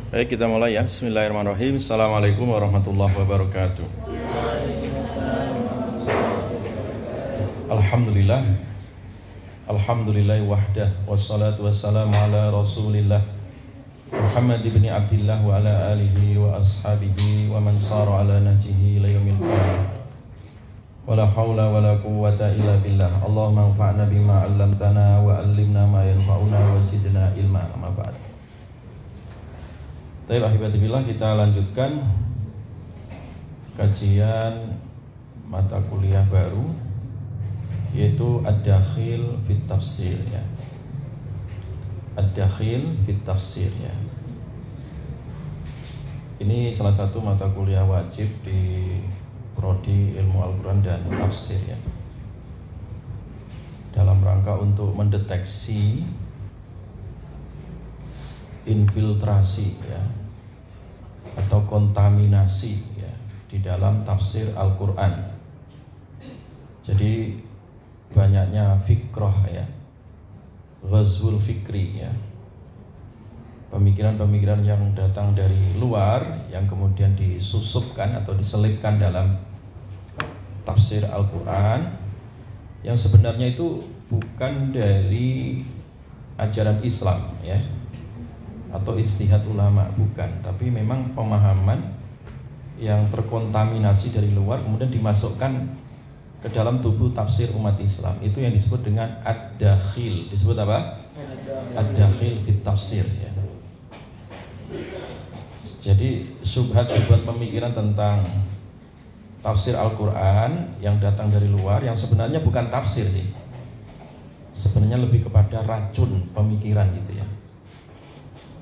Baik, kita mulai ya. Bismillahirrahmanirrahim. Assalamualaikum warahmatullahi wabarakatuh. Alhamdulillah. Alhamdulillah wahdah. Wassalatu wassalamu ala rasulillah Muhammad ibn Abdillah wa ala alihi wa ashabihi wa man sara ala nahjihi ila yaumil qiyamah. Wala hawla wala quwwata illa billah. Allahumma anfa'na bima 'allamtana wa 'allimna ma yanfa'una wa zidna ilma. Amma ba'd. Baik, ahibatillah, kita lanjutkan kajian mata kuliah baru, yaitu Ad-Dakhil fit Tafsir ya. Ad-Dakhil fit Tafsir ya. Ini salah satu mata kuliah wajib di prodi Ilmu Al-Quran dan Tafsir ya. Dalam rangka untuk mendeteksi infiltrasi ya, atau kontaminasi ya, di dalam tafsir Al-Quran. Jadi banyaknya fikrah ya, ghazwul fikri ya, pemikiran-pemikiran yang datang dari luar yang kemudian disusupkan atau diselipkan dalam tafsir Al-Quran, yang sebenarnya itu bukan dari ajaran Islam ya, atau ijtihad ulama, bukan, tapi memang pemahaman yang terkontaminasi dari luar kemudian dimasukkan ke dalam tubuh tafsir umat Islam. Itu yang disebut dengan ad-dakhil. Disebut apa? Ad-dakhil fit tafsir ya. Jadi syubhat-syubhat pemikiran tentang tafsir Al-Quran yang datang dari luar, yang sebenarnya bukan tafsir sih, sebenarnya lebih kepada racun pemikiran gitu ya,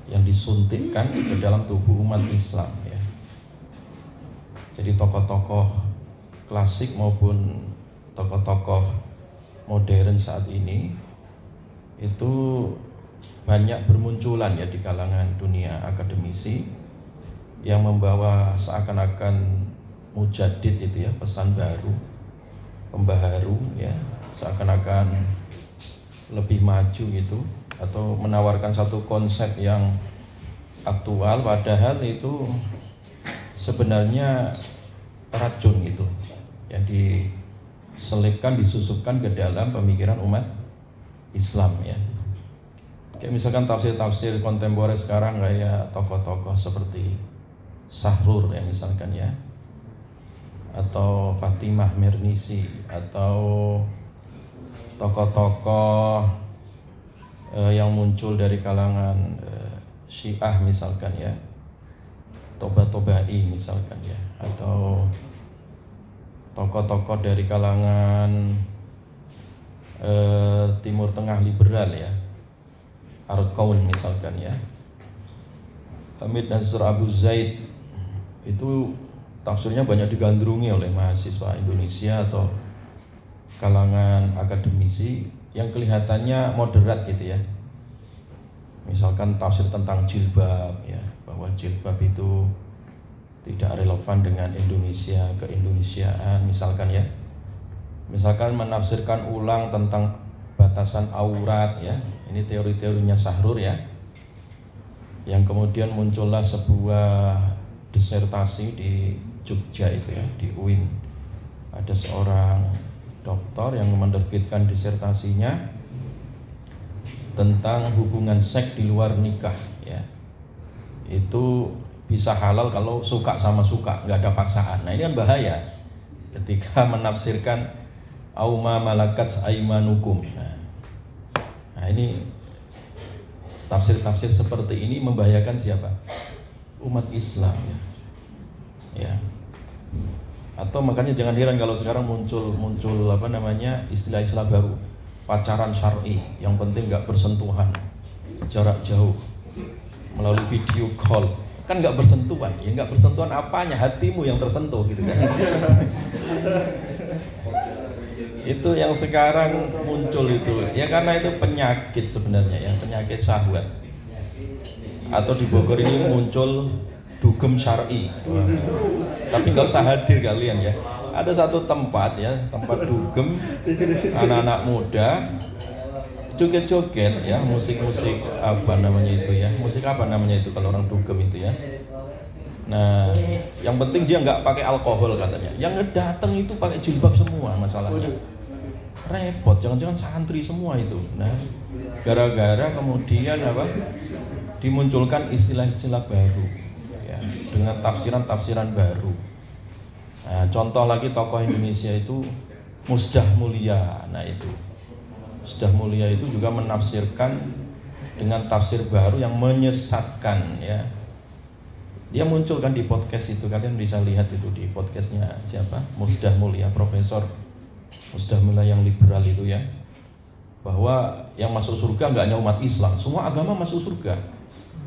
yang disuntikkan ke dalam tubuh umat Islam ya. Jadi tokoh-tokoh klasik maupun tokoh-tokoh modern saat ini itu banyak bermunculan ya di kalangan dunia akademisi yang membawa seakan-akan mujaddid itu ya, pesan baru, pembaharu ya, seakan-akan lebih maju gitu, atau menawarkan satu konsep yang aktual, padahal itu sebenarnya racun gitu yang diselipkan, disusupkan ke dalam pemikiran umat Islam ya. Kayak misalkan tafsir-tafsir kontemporer sekarang kayak tokoh-tokoh seperti Sahrur ya misalkan ya, atau Fatimah Mernisi, atau tokoh-tokoh yang muncul dari kalangan Syiah misalkan ya, Toba-Tobai misalkan ya, atau tokoh-tokoh dari kalangan Timur Tengah liberal ya, Arkaun misalkan ya, Hamid Nasr Abu Zaid, itu tafsirnya banyak digandrungi oleh mahasiswa Indonesia atau kalangan akademisi yang kelihatannya moderat gitu ya. Misalkan tafsir tentang jilbab ya, bahwa jilbab itu tidak relevan dengan Indonesia, keindonesiaan misalkan ya. Misalkan menafsirkan ulang tentang batasan aurat ya. Ini teori-teorinya Sahrur ya. Yang kemudian muncullah sebuah disertasi di Jogja itu ya, di UIN. Ada seorang doktor yang menerbitkan disertasinya tentang hubungan seks di luar nikah ya. Itu bisa halal kalau suka sama suka, nggak ada paksaan. Nah ini kan bahaya ketika menafsirkan auma malakat aimanukum. Nah ini tafsir-tafsir seperti ini membahayakan siapa? Umat Islam ya. Ya. Atau makanya jangan heran kalau sekarang muncul apa namanya, istilah-istilah baru, pacaran syar'i, yang penting nggak bersentuhan, jarak jauh, melalui video call, kan nggak bersentuhan, ya nggak bersentuhan apanya, hatimu yang tersentuh gitu kan. Itu yang sekarang muncul itu, ya karena itu penyakit sebenarnya, yang penyakit syahwat. Atau di Bogor ini muncul dugem syar'i. Tapi nggak usah hadir kalian ya. Ada satu tempat ya, tempat dugem anak-anak muda joget-joget ya, musik-musik apa namanya itu ya, musik apa namanya itu kalau orang dugem itu ya. Nah, yang penting dia nggak pakai alkohol katanya. Yang datang itu pakai jilbab semua masalahnya. Repot, jangan-jangan santri semua itu. Nah, gara-gara kemudian apa? Dimunculkan istilah-istilah baru ya, dengan tafsiran-tafsiran baru. Nah, contoh lagi tokoh Indonesia itu Musdah Mulia. Nah, itu Musdah Mulia itu juga menafsirkan dengan tafsir baru yang menyesatkan ya. Dia muncul kan di podcast itu, kalian bisa lihat itu di podcastnya siapa? Musdah Mulia, Profesor Musdah Mulia yang liberal itu ya. Bahwa yang masuk surga enggak hanya umat Islam, semua agama masuk surga.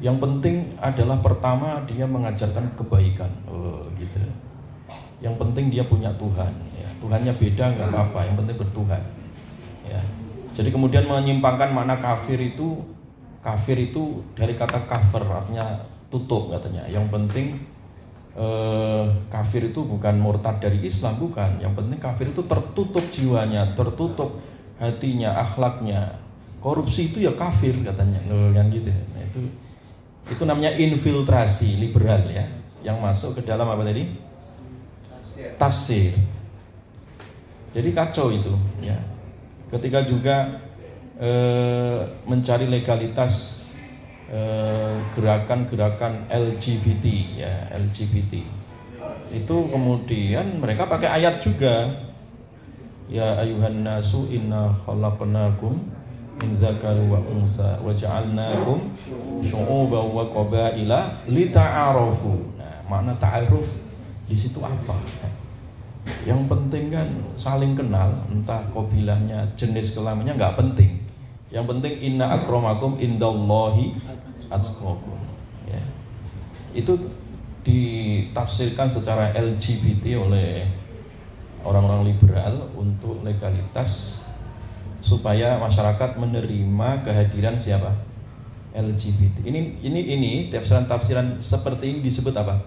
Yang penting adalah pertama dia mengajarkan kebaikan. Oh, gitu. Yang penting dia punya Tuhan ya. Tuhannya beda enggak apa-apa, yang penting bertuhan. Ya. Jadi kemudian menyimpangkan makna kafir itu dari kata kafir artinya tutup katanya. Yang penting kafir itu bukan murtad dari Islam, bukan. Yang penting kafir itu tertutup jiwanya, tertutup hatinya, akhlaknya. Korupsi itu ya kafir katanya. Kan gitu. Nah, itu namanya infiltrasi liberal ya, yang masuk ke dalam apa tadi? Tafsir. Jadi kacau itu ya. Ketika juga mencari legalitas gerakan-gerakan LGBT ya, LGBT itu kemudian mereka pakai ayat juga, ya ayuhan nasu inna khalaqnakum min dzakari wa unsa wa ja'alnakum syu'uban wa qabaila lita'arafu. Nah, makna ta'aruf di situ apa? Yang penting kan saling kenal, entah kabilahnya, jenis kelaminnya nggak penting. Yang penting inna akramakum indallahi atqakum. Ya. Itu ditafsirkan secara LGBT oleh orang-orang liberal untuk legalitas supaya masyarakat menerima kehadiran siapa? LGBT. Ini tafsiran seperti ini disebut apa?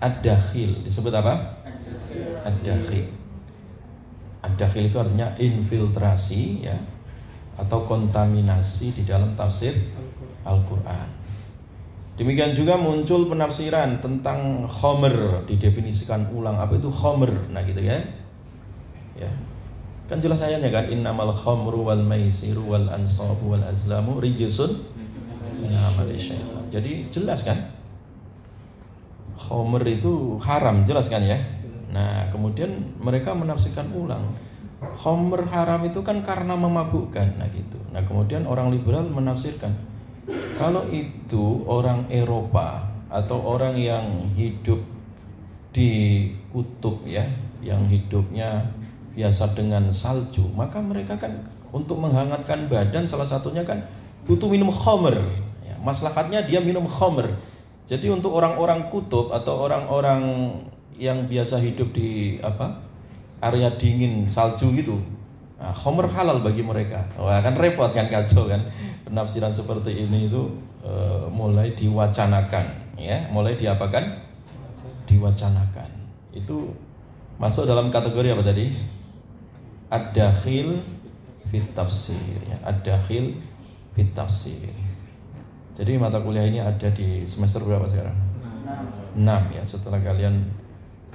Ad-dakhil. Disebut apa? Ad-dakhil. Ad-dakhil itu artinya infiltrasi ya, atau kontaminasi di dalam tafsir Al-Quran. Demikian juga muncul penafsiran tentang khomer, didefinisikan ulang apa itu khomer. Nah gitu ya. Ya. Kan jelas ayatnya kan, innamal khamru wal maisiru wal ansabu wal azlamu rijsun min amali syaitan. Jadi jelas kan? Khomer itu haram, jelas kan ya? Nah, kemudian mereka menafsirkan ulang. Khomer haram itu kan karena memabukkan. Nah gitu. Nah, kemudian orang liberal menafsirkan kalau itu orang Eropa atau orang yang hidup di kutub ya, yang hidupnya biasa dengan salju, maka mereka kan untuk menghangatkan badan salah satunya kan butuh minum khamr ya, maslahatnya dia minum khamr. Jadi untuk orang-orang kutub atau orang-orang yang biasa hidup di area dingin salju gitu, nah, khamr halal bagi mereka. Wah kan repot kan, kacau kan. Penafsiran seperti ini itu mulai diwacanakan ya, mulai diapakan? Diwacanakan. Itu masuk dalam kategori apa tadi? Ad-dakhil fit tafsir ya, ad-dakhil fit tafsir. Jadi mata kuliah ini ada di semester berapa sekarang? 6 ya, setelah kalian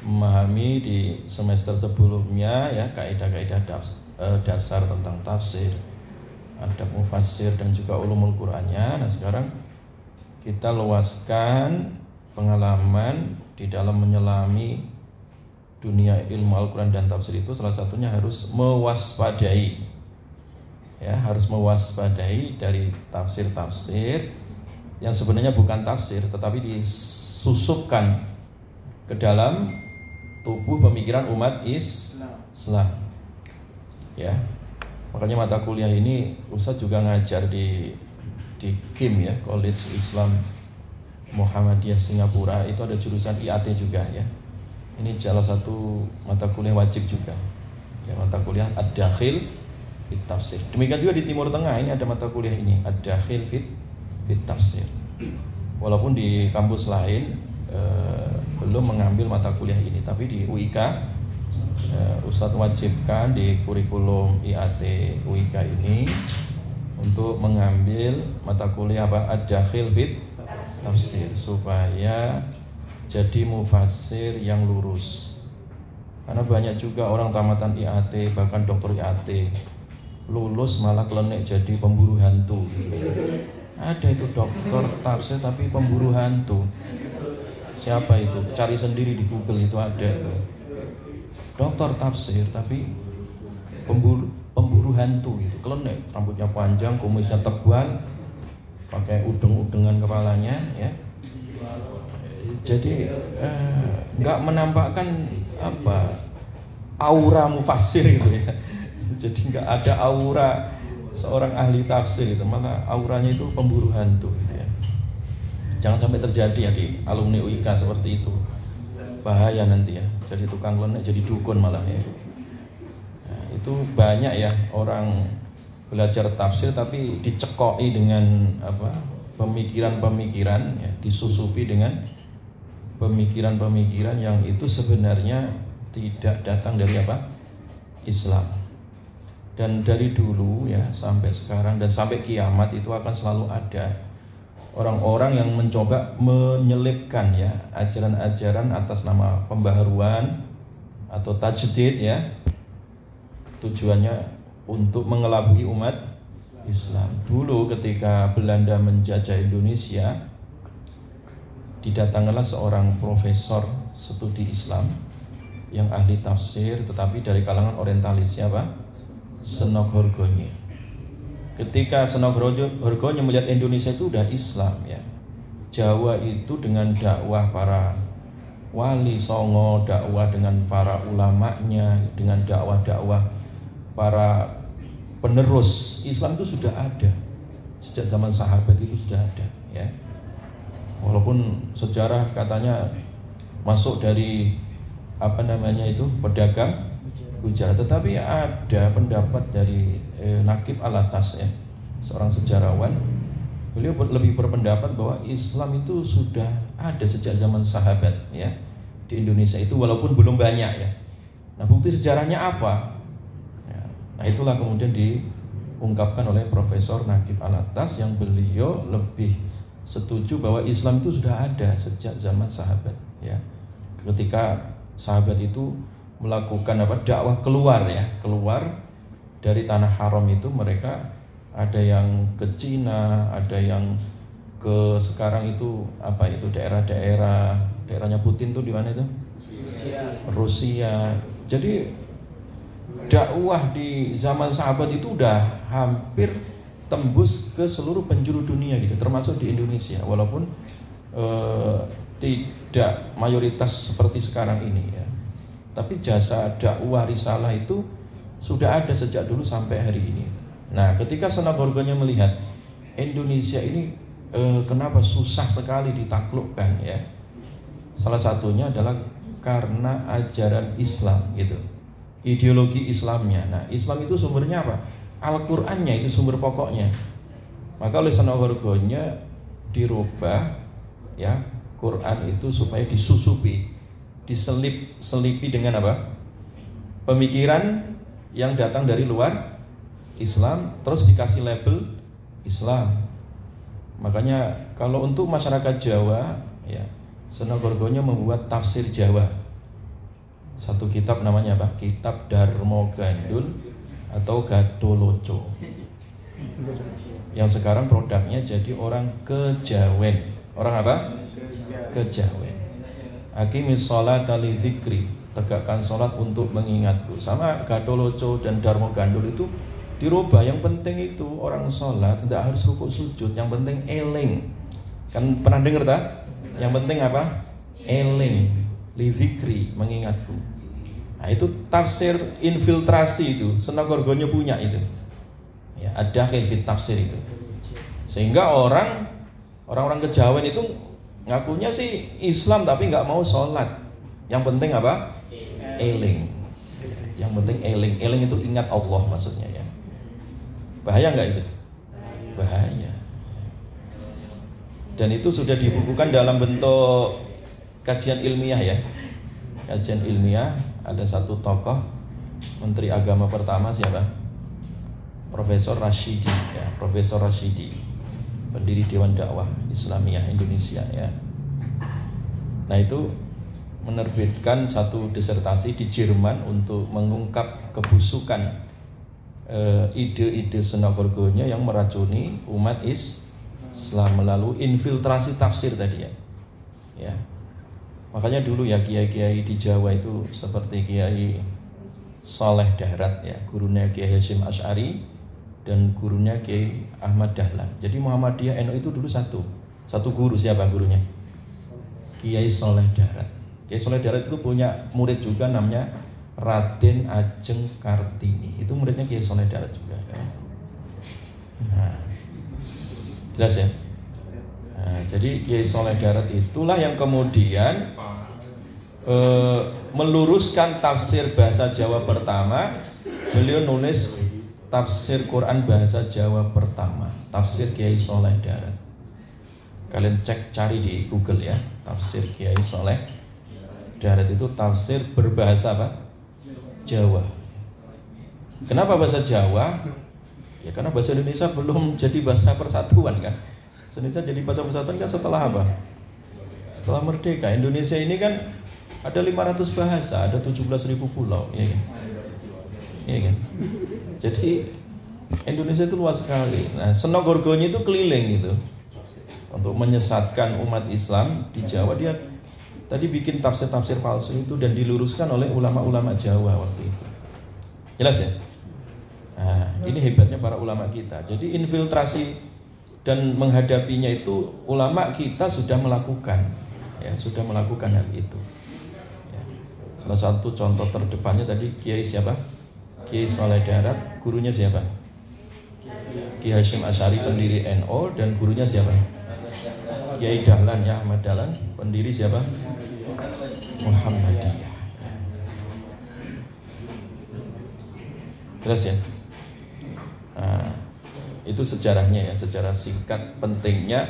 memahami di semester sebelumnya ya kaidah-kaidah dasar tentang tafsir, ada mufassir dan juga ulumul Qur'annya. Nah, sekarang kita luaskan pengalaman di dalam menyelami dunia ilmu Al-Quran dan tafsir itu. Salah satunya harus mewaspadai ya, harus mewaspadai dari tafsir-tafsir yang sebenarnya bukan tafsir tetapi disusupkan ke dalam tubuh pemikiran umat Islam ya. Makanya mata kuliah ini Ustadz juga ngajar di KIM ya, College Islam Muhammadiyah Singapura. Itu ada jurusan IAT juga ya. Ini salah satu mata kuliah wajib juga ya, mata kuliah Ad-dakhil fit tafsir. Demikian juga di Timur Tengah ini ada mata kuliah ini, Ad-dakhil fit tafsir. Walaupun di kampus lain belum mengambil mata kuliah ini, tapi di UIK Ustadz wajibkan di kurikulum IAT UIK ini untuk mengambil mata kuliah ad-dakhil fit tafsir supaya jadi mufassir yang lurus. Karena banyak juga orang tamatan IAT, bahkan dokter IAT lulus malah klenik jadi pemburu hantu. Ada itu dokter tafsir tapi pemburu hantu. Siapa itu? Cari sendiri di Google, itu ada itu. Dokter tafsir tapi pemburu hantu gitu. Klenik, rambutnya panjang, kumisnya tebal, pakai udeng-udengan kepalanya ya. Jadi nggak menampakkan aura mufassir gitu ya. Jadi nggak ada aura seorang ahli tafsir itu, malah auranya itu pemburu hantu gitu ya. Jangan sampai terjadi ya di alumni UIK seperti itu, bahaya nanti ya. Jadi tukang klenik jadi dukun malah ya. Nah, itu banyak ya orang belajar tafsir tapi dicekoi dengan pemikiran-pemikiran ya, disusupi dengan pemikiran-pemikiran yang itu sebenarnya tidak datang dari Islam. Dan dari dulu ya sampai sekarang dan sampai kiamat itu akan selalu ada orang-orang yang mencoba menyelipkan ya ajaran-ajaran atas nama pembaharuan atau tajdid ya, tujuannya untuk mengelabui umat Islam. Dulu ketika Belanda menjajah Indonesia, didatangkanlah seorang profesor studi Islam yang ahli tafsir tetapi dari kalangan orientalis, siapa? Senok Horgonye. Ketika Senok Horgonye melihat Indonesia itu udah Islam ya, Jawa itu dengan dakwah para wali songo, dakwah dengan para ulamanya, dengan dakwah-dakwah para penerus Islam itu sudah ada sejak zaman sahabat, itu sudah ada ya. Walaupun sejarah katanya masuk dari pedagang Gujarat, tetapi ada pendapat dari Naqib Al-Atas ya, seorang sejarawan. Beliau lebih berpendapat bahwa Islam itu sudah ada sejak zaman sahabat ya di Indonesia itu, walaupun belum banyak ya. Nah, bukti sejarahnya apa? Ya, nah itulah kemudian diungkapkan oleh Profesor Naqib Al-Atas yang beliau lebih setuju bahwa Islam itu sudah ada sejak zaman sahabat ya. Ketika sahabat itu melakukan dakwah keluar dari tanah haram itu, mereka ada yang ke Cina, ada yang ke sekarang itu daerahnya Putin tuh di mana itu? Rusia. Jadi dakwah di zaman sahabat itu udah hampir tembus ke seluruh penjuru dunia gitu, termasuk di Indonesia, walaupun tidak mayoritas seperti sekarang ini ya. Tapi jasa dakwah risalah itu sudah ada sejak dulu sampai hari ini. Nah, ketika Senok Horgonye melihat Indonesia ini kenapa susah sekali ditaklukkan ya, salah satunya adalah karena ajaran Islam gitu, ideologi Islamnya. Nah, Islam itu sumbernya apa? Al-Qur'annya itu sumber pokoknya. Maka oleh Senok Horgonye dirubah ya Quran itu supaya disusupi, diselipi dengan pemikiran yang datang dari luar Islam, terus dikasih label Islam. Makanya kalau untuk masyarakat Jawa ya, Senok Horgonye membuat tafsir Jawa. Satu kitab namanya Kitab Darmo Gandul atau Gadoloco, yang sekarang produknya jadi orang Kejawen. Orang Kejawen. Aqimis sholata li dzikri, tegakkan sholat untuk mengingatku. Sama Gadoloco dan Darmo Gandul itu dirubah. Yang penting itu orang sholat tidak harus rukuk sujud, yang penting eling. Kan pernah dengar tak? Yang penting eling, li dzikri, mengingatku. Nah, itu tafsir infiltrasi itu Senok Horgonye punya itu ya, ada kayak tafsir itu, sehingga orang-orang Kejawen itu ngakunya sih Islam tapi nggak mau sholat. Yang penting eling. Yang penting eling itu ingat Allah maksudnya ya. Bahaya nggak itu? Bahaya. Dan itu sudah dibukukan dalam bentuk kajian ilmiah ya. Kajian ilmiah. Ada satu tokoh Menteri Agama pertama siapa? Profesor Rashidi ya, Profesor Rashidi, pendiri Dewan Dakwah Islamiyah Indonesia ya. Nah itu menerbitkan satu disertasi di Jerman untuk mengungkap kebusukan ide-ide Senogorgonya yang meracuni umat Islam melalui infiltrasi tafsir tadi ya. Ya. Makanya dulu ya kiai-kiai di Jawa itu seperti Kiai Saleh Darat ya, gurunya Kiai Hasyim Asy'ari dan gurunya Kiai Ahmad Dahlan. Jadi Muhammadiyah NU itu dulu satu guru. Siapa gurunya? Kiai Saleh Darat. Kiai Saleh Darat itu punya murid juga namanya Raden Ajeng Kartini. Itu muridnya Kiai Saleh Darat juga ya. Nah, jelas ya. Nah, jadi Kiai Saleh Darat itulah yang kemudian meluruskan tafsir bahasa Jawa pertama. Beliau nulis tafsir Quran bahasa Jawa pertama, tafsir Kiai Saleh Darat. Kalian cari di Google ya, tafsir Kiai Saleh Darat itu tafsir berbahasa apa? Jawa. Kenapa bahasa Jawa? Ya karena bahasa Indonesia belum jadi bahasa persatuan kan. Indonesia jadi bahasa persatuan kan setelah apa? Setelah merdeka. Indonesia ini kan ada 500 bahasa, ada 17.000 pulau, ya kan? Ya kan? Jadi Indonesia itu luas sekali. Nah, Senogorgonya itu keliling gitu untuk menyesatkan umat Islam di Jawa. Dia tadi bikin tafsir-tafsir palsu itu dan diluruskan oleh ulama-ulama Jawa waktu itu. Jelas ya? Nah, ini hebatnya para ulama kita. Jadi infiltrasi dan menghadapinya itu ulama kita sudah melakukan, ya sudah melakukan hal itu. Ya. Salah satu contoh terdepannya tadi Kiai siapa? Kiai Saleh Darat, gurunya siapa? Kiai Hasyim Asy'ari, pendiri NU, dan gurunya siapa? Kiai Dahlan ya, Ahmad Dahlan, pendiri siapa? Muhammadiyah. Terus ya. Nah, itu sejarahnya ya, sejarah singkat pentingnya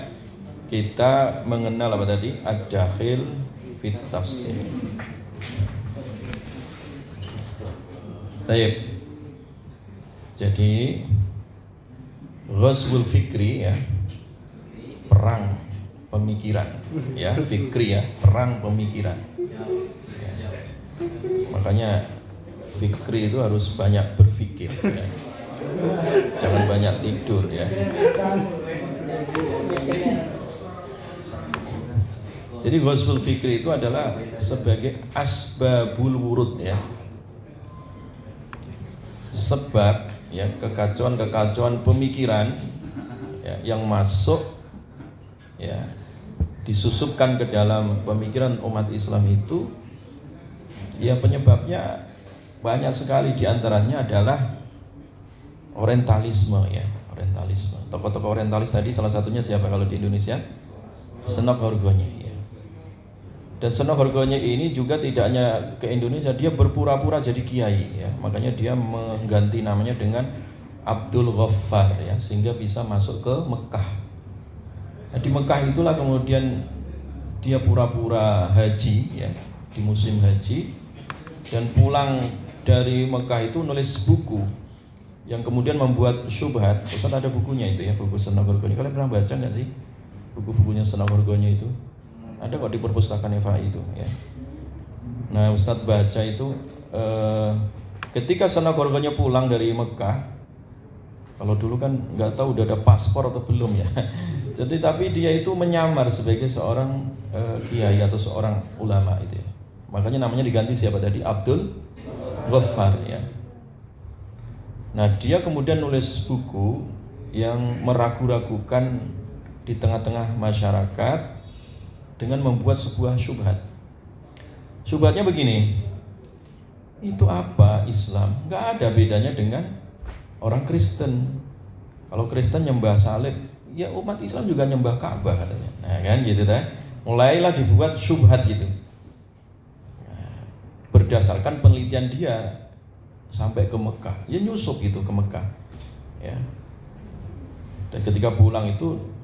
kita mengenal apa tadi? Ad-dakhil fit tafsir. Baik. Jadi ghazwul fikri ya, perang pemikiran ya, fikri ya, perang pemikiran ya. Makanya fikri itu harus banyak berpikir ya. Jangan banyak tidur ya. Jadi ghazwul fikri itu adalah sebagai asbabul wurud ya, sebab ya kekacauan pemikiran ya, yang masuk ya, disusupkan ke dalam pemikiran umat Islam itu ya, penyebabnya banyak sekali. Diantaranya adalah orientalisme ya, orientalisme. Tokoh-tokoh orientalis tadi salah satunya siapa kalau di Indonesia? Senogorgonya ya. Dan Senogorgonya ini juga tidak hanya ke Indonesia, dia berpura-pura jadi kiai ya. Makanya dia mengganti namanya dengan Abdul Ghaffar ya, sehingga bisa masuk ke Mekah. Nah, di Mekah itulah kemudian dia pura-pura haji ya, di musim haji, dan pulang dari Mekah itu nulis buku yang kemudian membuat syubhat. Ustaz ada bukunya itu ya, buku Senogorgonya. Kalian pernah baca nggak sih buku-bukunya Senogorgonya itu? Ada kok di perpustakaan FAI itu ya. Nah Ustaz baca itu ketika Senogorgonya pulang dari Mekah. Kalau dulu kan nggak tahu udah ada paspor atau belum ya. Jadi tapi dia itu menyamar sebagai seorang kiai atau seorang ulama itu ya. Makanya namanya diganti siapa tadi? Abdul Ghaffar ya. Nah dia kemudian nulis buku yang meragu-ragukan di tengah-tengah masyarakat dengan membuat sebuah syubhat. Syubhatnya begini, itu apa Islam? Nggak ada bedanya dengan orang Kristen. Kalau Kristen nyembah salib, ya umat Islam juga nyembah Ka'bah katanya. Nah kan gitu kan. Mulailah dibuat syubhat gitu. Nah, berdasarkan penelitian dia sampai ke Mekah, ya nyusup gitu ke Mekah. Ya. Dan ketika pulang itu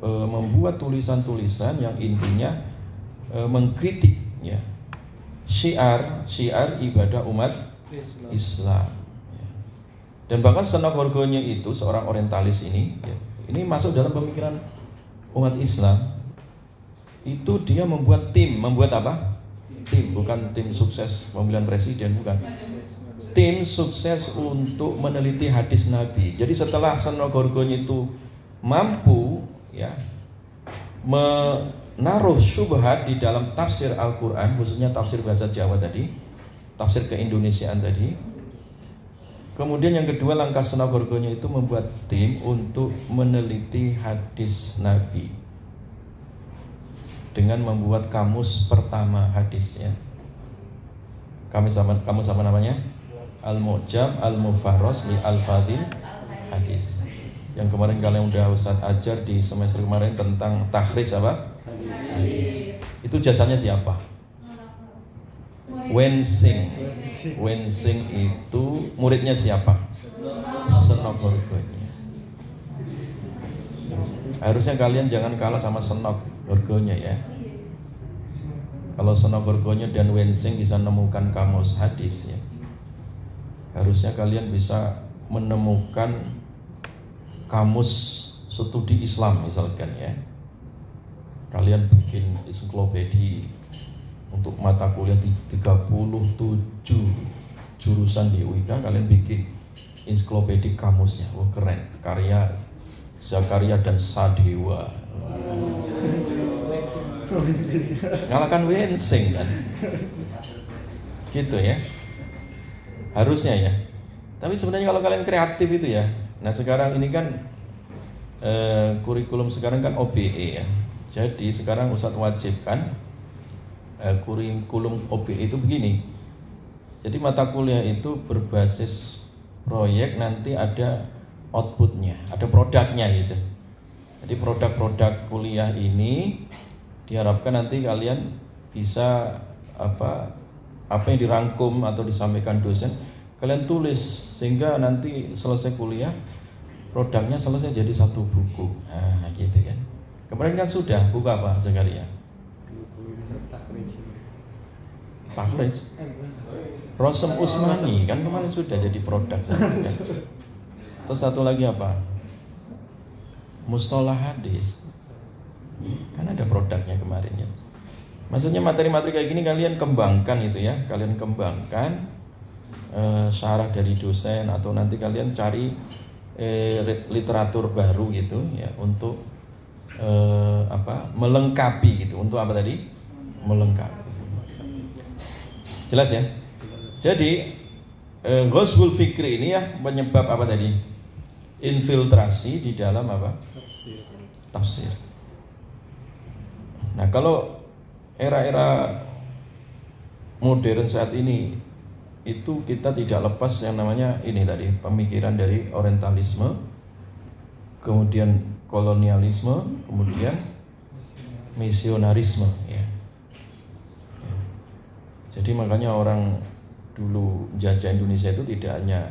membuat tulisan-tulisan yang intinya mengkritik ya syiar ibadah umat Islam ya. Dan bahkan Seno Gorgonio itu seorang orientalis ini, ya, ini masuk dalam pemikiran umat Islam. Itu dia membuat apa? Tim, bukan tim sukses pemilihan presiden, bukan. Tim sukses untuk meneliti hadis Nabi. Jadi setelah Seno Gorgonio itu mampu, ya, menaruh syubhat di dalam tafsir Al-Quran, khususnya tafsir bahasa Jawa tadi, tafsir keindonesiaan tadi. Kemudian yang kedua, langkah Seno Gorgonio itu membuat tim untuk meneliti hadis Nabi dengan membuat kamus pertama hadisnya. Kamus apa namanya? Al-Mu'jam Al-Mufarros li Al-Fadhil Hadis. Yang kemarin kalian udah Ustaz ajar di semester kemarin tentang takhrij apa? Hadis. Itu jasanya siapa? Wensing. Wensing itu muridnya siapa? Seno Gorgonio. Harusnya kalian jangan kalah sama Seno Gorgonio ya. Kalau Seno Gorgonio dan Wensing bisa menemukan kamus hadis ya, harusnya kalian bisa menemukan kamus studi Islam misalkan ya. Kalian bikin ensiklopedia untuk mata kuliah 37 jurusan di UIK, kalian bikin ensiklopedia kamusnya. Wah, keren. Karya Zakaria dan Sadewa. Ngalahkan Wensing kan. Gitu ya. Harusnya ya. Tapi sebenarnya kalau kalian kreatif itu ya. Nah sekarang ini kan kurikulum sekarang kan OBE ya. Jadi sekarang Ustadz wajibkan kurikulum OBE itu begini. Jadi mata kuliah itu berbasis proyek, nanti ada outputnya, ada produknya gitu. Jadi produk-produk kuliah ini diharapkan nanti kalian bisa apa yang dirangkum atau disampaikan dosen kalian tulis, sehingga nanti selesai kuliah produknya selesai jadi satu buku. Nah gitu kan. Kemarin kan sudah buku apa Zakaria? Takhrij Rosem Usmani kan kemarin sudah jadi produk kan? Terus satu lagi apa? Mustalah hadis kan ada produknya kemarin ya. Maksudnya materi-materi kayak gini kalian kembangkan itu ya, kalian kembangkan syarah dari dosen, atau nanti kalian cari literatur baru gitu ya untuk melengkapi gitu. Untuk apa tadi? Melengkapi. Jelas ya? Jadi Ghazwul Fikri ini ya penyebab apa tadi? Infiltrasi di dalam apa? Tafsir. Nah kalau era-era modern saat ini itu kita tidak lepas yang namanya ini tadi, pemikiran dari orientalisme, kemudian kolonialisme, kemudian misionarisme ya. Jadi makanya orang dulu jajah Indonesia itu tidak hanya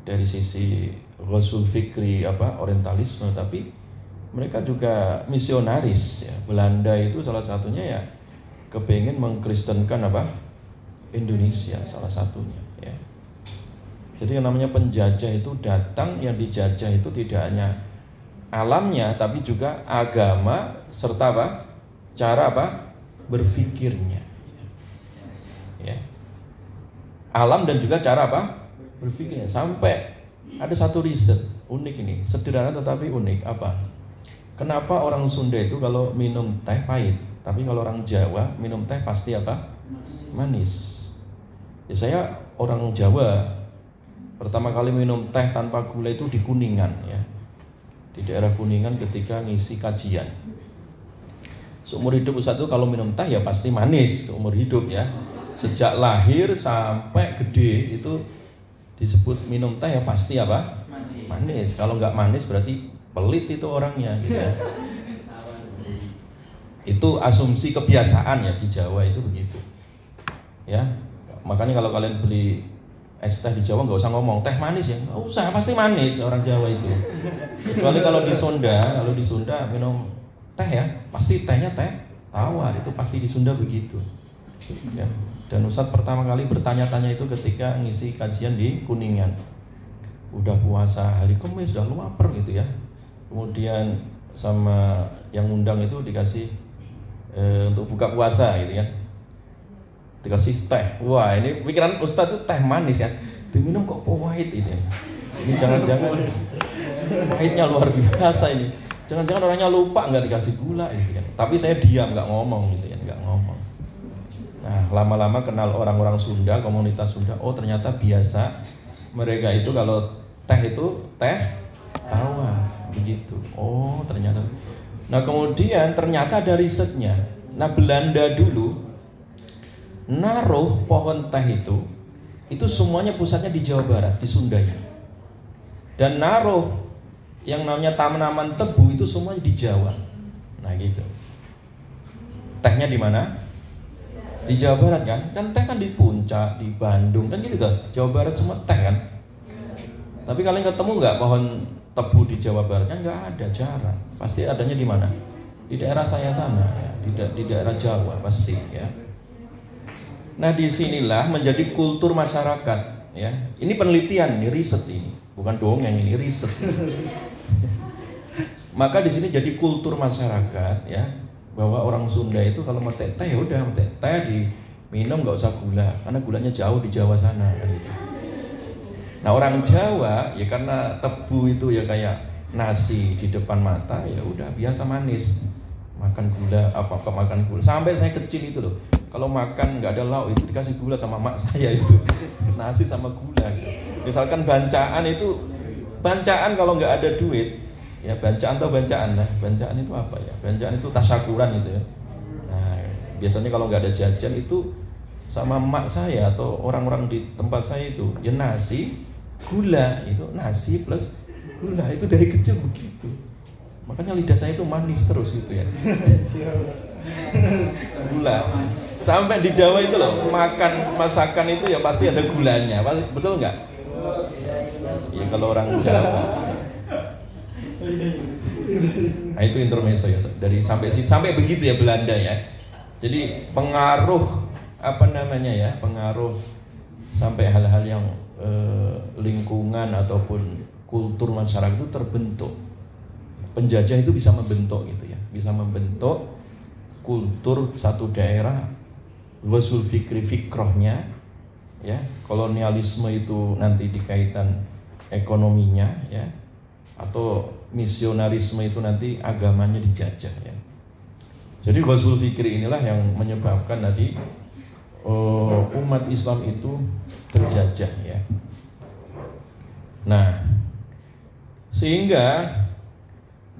dari sisi Ghazwul Fikri orientalisme, tapi mereka juga misionaris ya. Belanda itu salah satunya ya kepengen mengkristenkan Indonesia, salah satunya ya. Jadi yang namanya penjajah itu datang, yang dijajah itu tidak hanya alamnya tapi juga agama serta cara berpikirnya ya. Alam dan juga cara berpikirnya. Sampai ada satu riset unik ini, sederhana tetapi unik. Kenapa orang Sunda itu kalau minum teh pahit, tapi kalau orang Jawa minum teh pasti manis? Ya saya orang Jawa, pertama kali minum teh tanpa gula itu di Kuningan ya, di daerah Kuningan ketika ngisi kajian. Seumur hidup Ustaz itu kalau minum teh ya pasti manis seumur hidup ya. Sejak lahir sampai gede itu disebut minum teh ya pasti manis. Kalau nggak manis berarti pelit itu orangnya gitu ya. Itu asumsi kebiasaan ya di Jawa itu begitu ya. Makanya kalau kalian beli es teh di Jawa nggak usah ngomong teh manis ya, nggak usah, pasti manis orang Jawa itu. Kecuali kalau di Sunda minum teh ya pasti tehnya teh tawar, itu pasti di Sunda begitu ya. Dan Ustadz pertama kali bertanya-tanya itu ketika ngisi kajian di Kuningan. udah puasa hari Kamis udah lapar gitu ya. Kemudian sama yang undang itu dikasih untuk buka puasa gitu kan, dikasih teh. Wah, ini pikiran Ustadz itu teh manis ya, diminum kok pahit ini. Ini jangan-jangan pahitnya luar biasa ini. Jangan-jangan orangnya lupa nggak dikasih gula gitu kan. Tapi saya diam nggak ngomong gitu ya, nggak ngomong. Nah, lama-lama kenal orang-orang Sunda, komunitas Sunda. Oh, ternyata biasa mereka itu kalau teh itu teh tawa begitu. Oh, ternyata. Nah, kemudian ternyata ada risetnya. Nah, Belanda dulu naruh pohon teh itu semuanya pusatnya di Jawa Barat, di Sunda ya. Dan naruh yang namanya tanaman tebu itu semuanya di Jawa. Nah, gitu. Tehnya di mana? Di Jawa Barat kan? Kan teh kan di Puncak, di Bandung kan gitu kan? Jawa Barat semua teh kan? Tapi kalian ketemu nggak pohon tebu di Jawa Barat? Kan nggak ada, jarang. Pasti adanya di mana? Di daerah saya sana, ya. Di daerah Jawa pasti ya. Nah, disinilah menjadi kultur masyarakat ya. Ini penelitian, ini riset ini, bukan dongeng, ini riset. Maka di sini jadi kultur masyarakat ya, bahwa orang Sunda itu kalau mau teh ya udah teh diminum nggak usah gula, karena gulanya jauh di Jawa sana kan gitu. Nah, orang Jawa ya karena tebu itu ya kayak nasi di depan mata, ya udah biasa manis, makan gula apa makan gula. Sampai saya kecil itu loh, kalau makan nggak ada lauk itu dikasih gula sama mak saya itu, nasi sama gula gitu. Misalkan bancaan kalau nggak ada duit ya, bancaan lah, bancaan itu apa ya, bancaan itu tasyakuran gitu ya. Nah, biasanya kalau nggak ada jajan itu sama emak saya atau orang-orang di tempat saya itu ya nasi gula, itu nasi plus gula, itu dari kecil begitu. Makanya lidah saya itu manis terus gitu ya. Gula. Sampai di Jawa itu loh, makan masakan itu ya pasti ada gulanya, betul nggak? Ya kalau orang Jawa. Nah, itu intermezzo ya, dari sampai begitu ya Belanda ya. Jadi pengaruh pengaruh sampai hal-hal yang lingkungan ataupun kultur masyarakat itu terbentuk. Penjajah itu bisa membentuk gitu ya, bisa membentuk kultur satu daerah, wasul fikrohnya ya. Kolonialisme itu nanti dikaitan ekonominya ya, atau misionarisme itu nanti agamanya dijajah ya. Jadi wasul fikri inilah yang menyebabkan tadi umat Islam itu terjajah ya. Nah, sehingga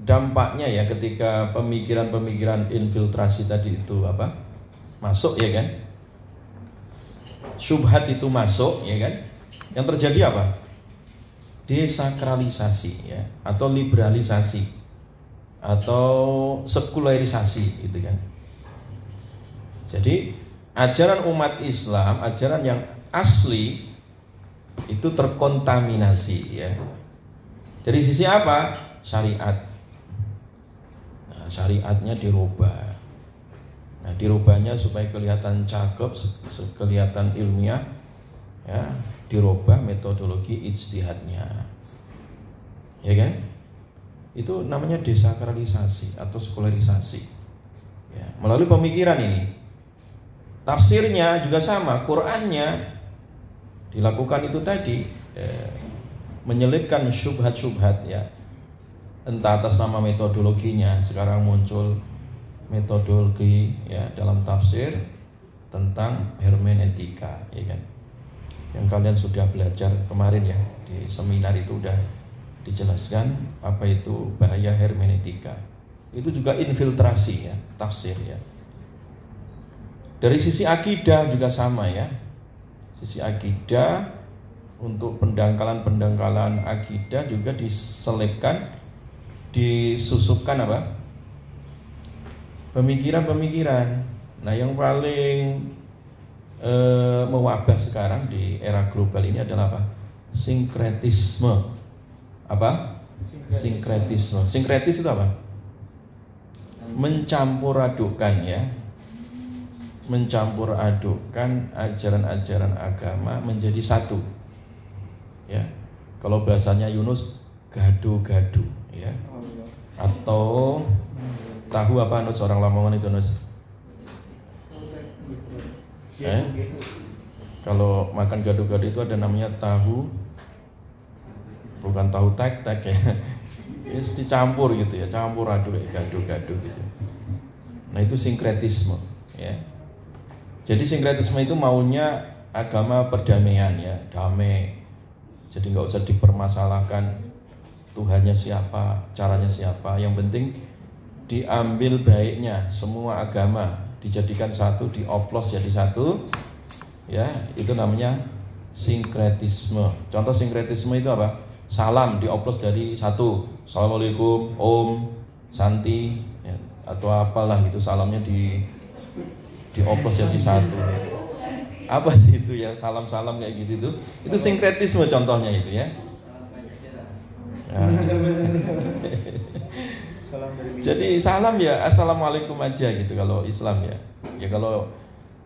dampaknya ya ketika pemikiran-pemikiran infiltrasi tadi itu masuk ya kan, syubhat itu masuk ya kan, yang terjadi apa? Desakralisasi ya, atau liberalisasi atau sekularisasi gitu kan. Jadi ajaran umat Islam, ajaran yang asli itu terkontaminasi ya. Dari sisi apa? Syariat. Nah, syariatnya dirubah. Nah, dirubahnya supaya kelihatan cakep, kelihatan ilmiah ya, dirubah metodologi ijtihadnya. Ya kan? Itu namanya desakralisasi atau sekularisasi. Ya, melalui pemikiran ini. Tafsirnya juga sama, Qur'annya dilakukan itu tadi, menyelipkan syubhat-syubhat ya. Entah atas nama metodologinya, sekarang muncul metodologi ya dalam tafsir tentang hermeneutika ya kan. Yang kalian sudah belajar kemarin ya, di seminar itu udah dijelaskan apa itu bahaya hermeneutika. Itu juga infiltrasi ya, tafsir ya. Dari sisi akidah juga sama ya. Sisi akidah, untuk pendangkalan akidah juga diselipkan, disusupkan pemikiran-pemikiran. Nah, yang paling mewabah sekarang di era global ini adalah sinkretisme. Sinkretisme. Sinkretis itu apa? Mencampur adukkan ya. Mencampur adukkan ajaran-ajaran agama menjadi satu. Ya. Kalau bahasanya Yunus, gado-gado ya. Atau tahu apa Nus, orang Lamongan itu Nus? Kalau makan gado-gado itu ada namanya tahu, bukan tahu tek-tek ya. Ini dicampur gitu ya, campur aduk ya, gado-gado gitu. Nah itu sinkretisme ya. Jadi sinkretisme itu maunya agama perdamaian ya, damai. Jadi nggak usah dipermasalahkan Tuhannya siapa, caranya siapa. Yang penting diambil baiknya semua agama, dijadikan satu, dioplos jadi satu. Ya, itu namanya sinkretisme. Contoh sinkretisme itu apa? Salam dioplos dari satu. Assalamualaikum, Om, Santi, ya, atau apalah itu salamnya dioplos jadi satu. Apa sih itu ya, salam-salam kayak gitu tuh? Itu sinkretisme contohnya itu ya. Nah. Jadi salam ya assalamualaikum aja gitu kalau Islam ya. Ya kalau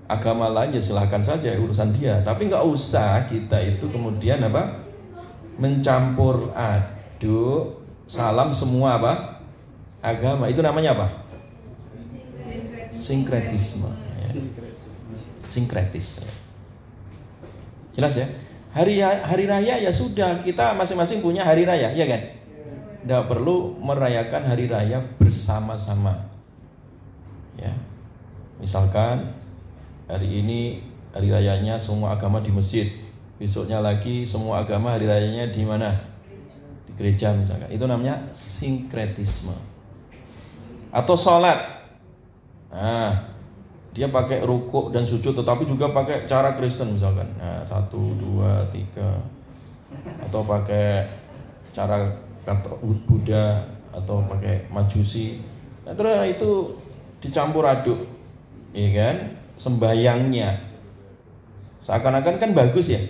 agama lain ya silahkan saja urusan dia. Tapi nggak usah kita itu kemudian apa mencampur aduk salam semua apa agama. Itu namanya apa? Sinkretisme. Ya. Sinkretis. Jelas ya? Hari raya ya sudah, kita masing-masing punya hari raya, ya kan? Tidak perlu merayakan hari raya bersama-sama. Ya. Misalkan hari ini hari rayanya semua agama di masjid, besoknya lagi semua agama hari rayanya di mana? Di gereja misalkan. Itu namanya sinkretisme. Atau sholat. Nah, dia pakai rukuk dan sujud tetapi juga pakai cara Kristen misalkan. Nah, 1, 2, 3. Atau pakai cara Buddha atau pakai Majusi. Nah, terus itu dicampur aduk. Iya kan? Sembayangnya. Seakan-akan kan bagus ya.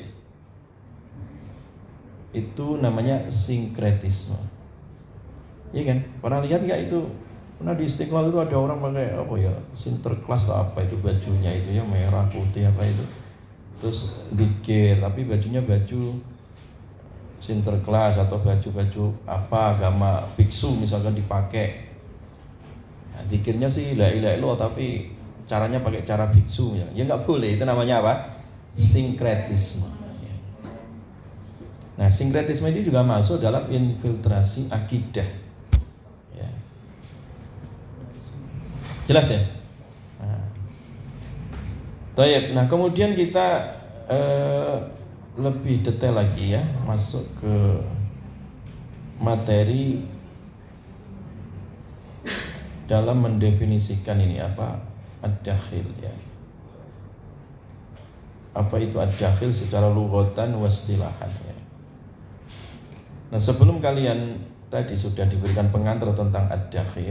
Itu namanya sinkretisme. Iya kan? Pernah lihat enggak itu? Pernah di Istiqlal itu ada orang pakai apa ya, Sinterklas apa itu bajunya itu ya, merah putih apa itu, terus zikir tapi bajunya baju Sinterklas atau baju apa agama biksu misalkan dipakai. Nah, zikirnya sih la ilaha illallah tapi caranya pakai cara biksu ya nggak boleh. Itu namanya apa? Sinkretisme. Nah sinkretisme ini juga masuk dalam infiltrasi akidah. Jelas ya? Nah kemudian kita lebih detail lagi ya, masuk ke materi dalam mendefinisikan ini apa ad-dakhil ya. Apa itu ad-dakhil secara lughatan wa istilahan ya. Nah sebelum kalian tadi sudah diberikan pengantar tentang ad-dakhil,